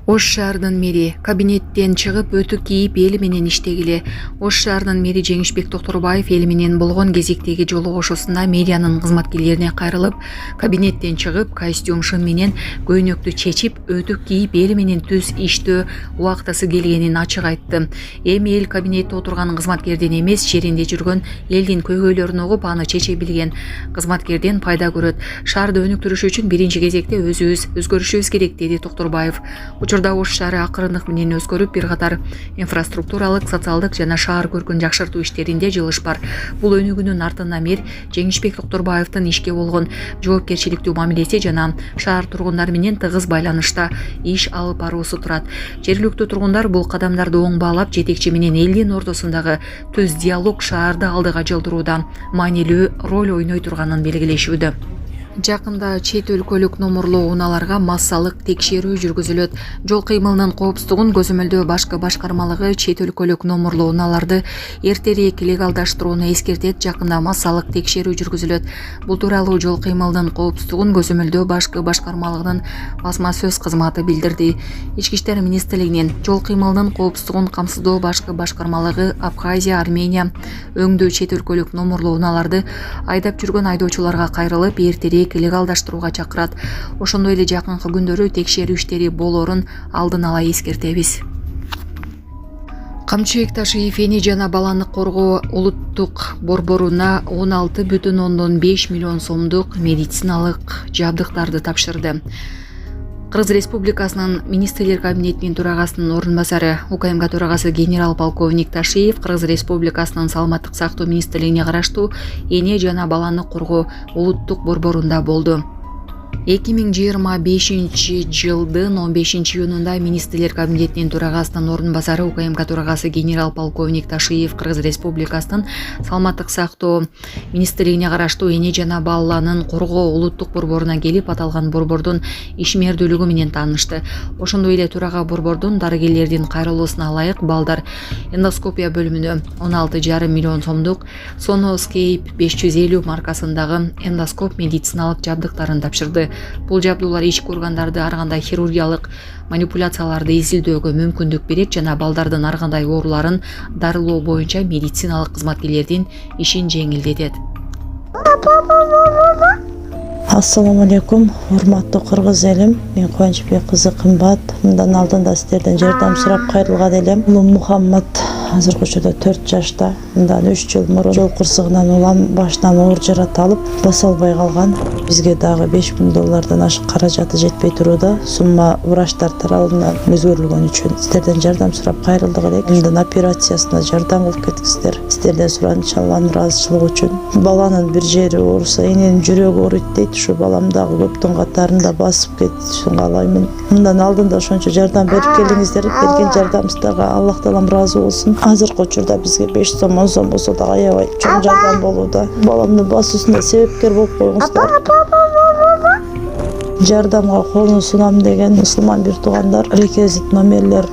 Ош шаарынын мэри кабинеттен чыгып өтүк кийип эли менен иштегиле. Ош шаарынын мэри Жеңишбек Токторбаев эли менен болгон кезектеги жолугушуусунда мэриянын кызматкерлерине кайрылып, кабинеттен чыгып, костюм шын менен көйнөктү чечип, өтүк кийип эли менен түз иштөө убактысы келгенин ачык айтты. Эми эл кабинетте отурган кызматкерден эмес, жеринде жүргөн элдин көйгөйлөрүн угуп, аны чече билген кызматкерден пайда көрөт. Шаарды өнүктүрүш үчүн биринчи кезекте өзүбүз өзгөрүшүбүз керек, деди Токторбаев. Учурда Ош шаары акырындык менен өзгөрүп, бир катар инфраструктуралык, социалдык жана шаар көркүн жакшыртуу иштеринде жылыш бар. Бул өнүгүүнүн артында мэр Жеңишбек Токторбаевдин ишке болгон жоопкерчиликтүү мамилеси жана шаар тургундары менен тыгыз байланышта иш алып баруусу турат. Жергиликтүү тургундар бул кадамдарды оң баалап, жетекчи менен элдин ортосундагы түз диалог шаарды алдыга жылдырууда маанилүү роль ойной турганын белгилешүүдө. Жакында чет өлкөлүк номурлуу унааларга массалык текшерүү жүргүзүлөт. Жол кыймылынын коопсуздугун көзөмөлдөө башкы башкармалыгы чет өлкөлүк номурлуу унааларды эртерээк легалдаштырууну эскертет. Жакында массалык текшерүү жүргүзүлөт. Бул тууралуу жол кыймылынын коопсуздугун көзөмөлдөө башкы башкармалыгынын басма сөз кызматы билдирди. Ички иштер министрлигинин жол кыймылынын коопсуздугун камсыздоо башкы башкармалыгы Абхазия, Армения өңдүү чет өлкөлүк номурлуу унааларды айдап жүргөн айдоочуларга кайрылып, эртерээк легалдаштырууга чакырат. Ошондой эле жакынкы күндөрү текшерүү иштери болоорун алдын ала эскертебиз. Камчы Бекташиев эне жана баланы коргоо улуттук борборуна 16,5 миллион сомдук медициналык жабдыктарды тапшырды. Кыргыз Республикасынын Министрлер кабинетинин төрагасынын орун басары, УКМК төрагасы генерал-полковник Ташиев Кыргыз Республикасынын Саламаттык сактоо министрлигине караштуу эне жана баланы коргоо улуттук борборунда болду. 2025 жылдын 15 июнунда Министрлер кабинетинин төрагасынын орун басары, УКМК төрагасы генерал-полковник Ташиев Кыргыз Республикасынын Саламаттык сактоо министрлигине караштуу эне жана баланын коргоо улуттук борборуна келип, аталган борбордун ишмердүүлүгү менен таанышты. Ошондой эле төрага борбордун дарыгерлердин кайрылуусуна ылайык балдар эндоскопия бөлүмүнө 16,5 миллион сомдук Sonoscape 550 маркасындагы эндоскоп медициналык жабдыктарын тапшырды. Бул жабдуулар ички органдарды ар кандай хирургиялык манипуляцияларды изилдөөгө мүмкүндүк берет жана балдардын ар кандай ооруларын дарылоо боюнча медициналык кызматкерлердин ишин жеңилдетет. Ассаламу алейкум, урматтуу кыргыз элим. Мен Кубанычбек кызы Кымбат. Мындан алдында сиздерден жардам сурап кайрылган элем. Улум Мухаммад азыркы учурда 4 жашта. Мындан 3 жыл мурун жол кырсыгынан улам башынан оор жарат алып, баса албай калган. Бизге дагы $5,000 ашык каражаты жетпей турууда. Сумма врачтар тарабынан өзгөрүлгөн үчүн сиздерден жардам сурап кайрылдык элек. Мындан операциясына жардам кылып кетиңиздер. Сиздерден суран иншаллах ыраазычылык үчүн. Баланын бир жери ооруса, эненин жүрөгү ооруйт дейт. Ушу балам дагы көптүн катарында басып кетишин каалаймын. Мындан алдында ошончо жардам берип келиңиздер. Берген жардамыңыздарга Аллах таалам ыраазы болсун. Азыркы учурда бизге 5 сом, 10 сом болсо дагы аябай чоң жардам болууда. Баламдын басуусуна себепкер болуп коюңуздар. Жардамга колун сунам деген мусулман бир туугандар реквизит номерлер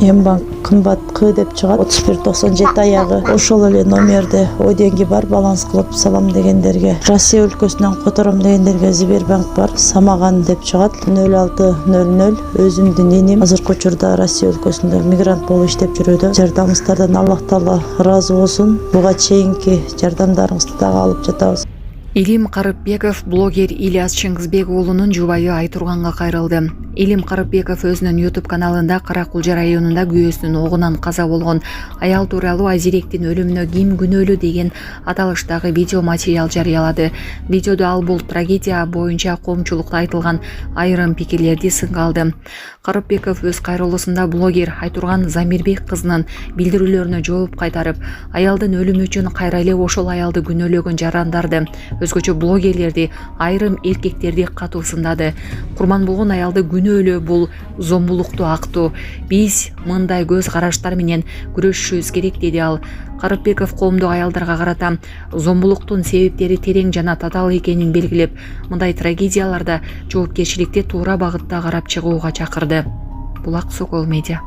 Мбанк Кымбат К деп чыгат. 3197 аягы. Ошол эле номерди Оденги бар, баланс кылып салам дегендерге, Россия өлкөсүнөн котором дегендерге Сбербанк бар, Самаган деп чыгат. 0600. Өзүмдүн энем азыркы учурда Россия өлкөсүндө мигрант болуп иштеп жүрүүдө. Жардамыңыздардан Аллах таала ыраазы болсун. Буга чейинки жардамдарыңызды дагы алып жатабыз. Илим Карыпбеков блогер Ильяс Чыңгызбек уулунун жубайы Айтурганга кайрылды. Илим Карыпбеков өзүнүн YouTube каналында Каракулжа районунда күйөөсүнүн огунан каза болгон аял тууралуу Азиректин өлүмүнө ким күнөөлүү деген аталыштагы видео материал жарыялады. Видеодо ал бул трагедия боюнча коомчулукта айтылган айрым пикирлерди сынга алды. Карыпбеков өз кайрылуусунда блогер Айтурган Замирбек кызынын билдирүүлөрүнө жооп кайтарып, аялдын өлүмү үчүн кайра эле ошол аялды күнөөлөгөн жарандарды, өзгөчө блогерлерди, айрым эркектерди катуу сындады. Курман болгон аялды күнөөлөө бул зомбулукту актоо. Биз мындай көз караштар менен күрөшүшүбүз керек, деди ал. Карыпбеков коомдук аялдарга карата зомбулуктун себептери терең жана татаал экенин белгилеп, мындай трагедияларда жоопкерчиликти туура багытта карап чыгууга чакырды. Булак Сокол медиа.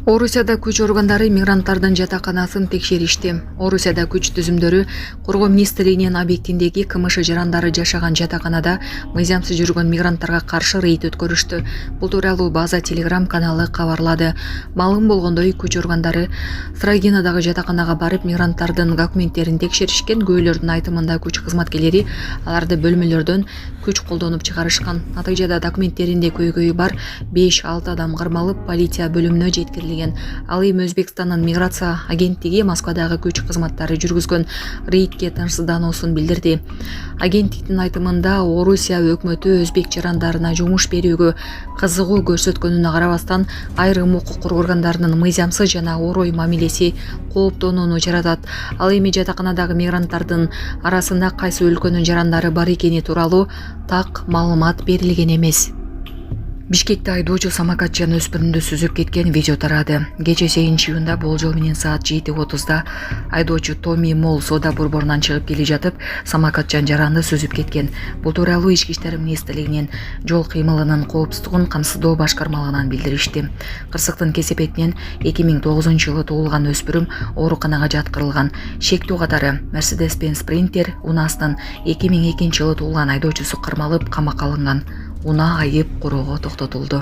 Орусияда күч органдары мигранттардын жатаканасын текшеришти. Орусияда күч түзүмдөрү Коргоо министрлигинин объектиндеги КМШ жарандары жашаган жатаканада мыйзамсыз жүргөн мигранттарга каршы рейд өткөрүштү. Бул тууралуу База Телеграм каналы кабарлады. Маалым болгондой, күч органдары Срагинадагы жатаканага барып мигранттардын документтерин текшеришкен. Күбөлөрдүн айтымында күч кызматкерлери аларды бөлмөлөрдөн күч колдонуп чыгарышкан. Натыйжада документтеринде көйгөйү бар 5-6 адам кармалып полиция бөлүмүнө жеткирилген. Ал эми Өзбекстандын миграция агенттиги Москвадагы күч кызматтары жүргүзгөн рейдке тынчсыздануусун билдирди. Агенттиктин айтымында Орусия өкмөтү өзбек жарандарына жумуш берүүгө кызыгуу көрсөткөнүнө карабастан айрым укук органдарынын мыйзамсыз жана орой мамилеси кооптонууну жаратат. Ал эми жатаканадагы мигранттардын арасында кайсы өлкөнүн жарандары бар экени тууралуу так маалымат берилген эмес. Бишкекте айдоочу самокатчан өспүрүмдү сүзүп кеткен видео тарады. Кече 8-июнда болжол менен саат 7:30 айдоочу Томи Мол соода борборунан чыгып келе жатып, самокатчан жаранды сүзүп кеткен. Бул тууралуу Ички иштер министрлигинин жол кыймылынын коопсуздугун камсыздоо башкармалыгынан билдиришти. Кырсыктын кесепетинен 2009-жылы туулган өспүрүм ооруканага жаткырылган. Шектүү катары Mercedes-Benz Sprinter унаасынын 2002-жылы туулган айдоочусу кармалып камакка алынган. Унаа айып короого токтотулду.